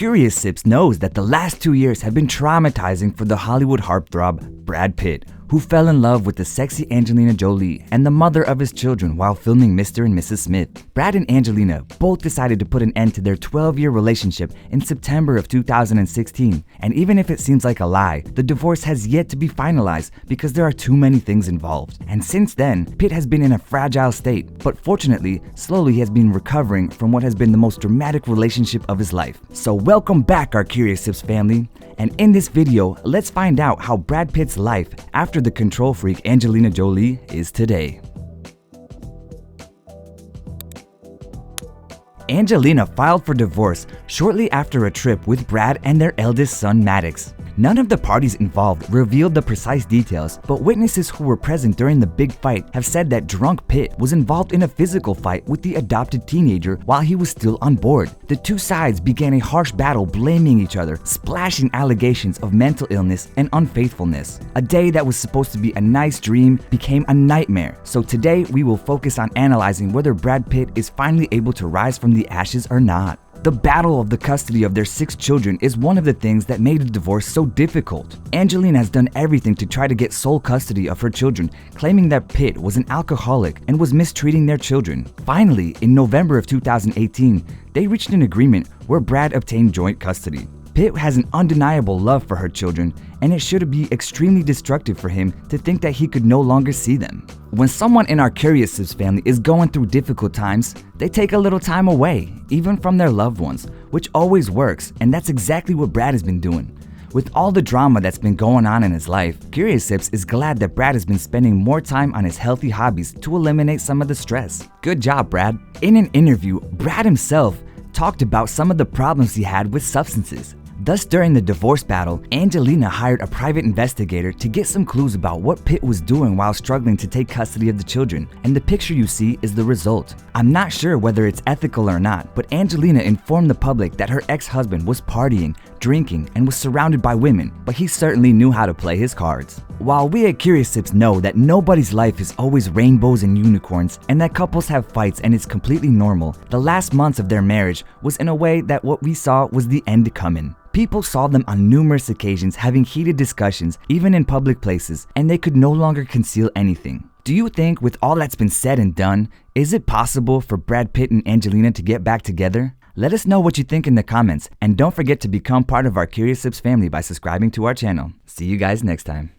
Curious Sips knows that the last 2 years have been traumatizing for the Hollywood heartthrob Brad Pitt, who fell in love with the sexy Angelina Jolie and the mother of his children while filming Mr. and Mrs. Smith. Brad and Angelina both decided to put an end to their 12-year relationship in September of 2016, and even if it seems like a lie, the divorce has yet to be finalized because there are too many things involved. And since then, Pitt has been in a fragile state, but fortunately, slowly he has been recovering from what has been the most dramatic relationship of his life. So welcome back, our Curious Sips family, and in this video, let's find out how Brad Pitt's life after the control freak Angelina Jolie is today. Angelina filed for divorce shortly after a trip with Brad and their eldest son Maddox. None of the parties involved revealed the precise details, but witnesses who were present during the big fight have said that drunk Pitt was involved in a physical fight with the adopted teenager while he was still on board. The two sides began a harsh battle, blaming each other, splashing allegations of mental illness and unfaithfulness. A day that was supposed to be a nice dream became a nightmare. So today we will focus on analyzing whether Brad Pitt is finally able to rise from the ashes or not. The battle of the custody of their 6 children is one of the things that made the divorce so difficult. Angelina has done everything to try to get sole custody of her children, claiming that Pitt was an alcoholic and was mistreating their children. Finally, in November of 2018, they reached an agreement where Brad obtained joint custody. Pitt has an undeniable love for her children, and it should be extremely destructive for him to think that he could no longer see them. When someone in our Curious Sips family is going through difficult times, they take a little time away, even from their loved ones, which always works, and that's exactly what Brad has been doing. With all the drama that's been going on in his life, Curious Sips is glad that Brad has been spending more time on his healthy hobbies to eliminate some of the stress. Good job, Brad. In an interview, Brad himself talked about some of the problems he had with substances. Thus, during the divorce battle, Angelina hired a private investigator to get some clues about what Pitt was doing while struggling to take custody of the children, and the picture you see is the result. I'm not sure whether it's ethical or not, but Angelina informed the public that her ex-husband was partying, drinking, and was surrounded by women, but he certainly knew how to play his cards. While we at Curious Sips know that nobody's life is always rainbows and unicorns, and that couples have fights and it's completely normal, the last months of their marriage was in a way that what we saw was the end coming. People saw them on numerous occasions having heated discussions, even in public places, and they could no longer conceal anything. Do you think, with all that's been said and done, is it possible for Brad Pitt and Angelina to get back together? Let us know what you think in the comments, and don't forget to become part of our Curious Sips family by subscribing to our channel. See you guys next time.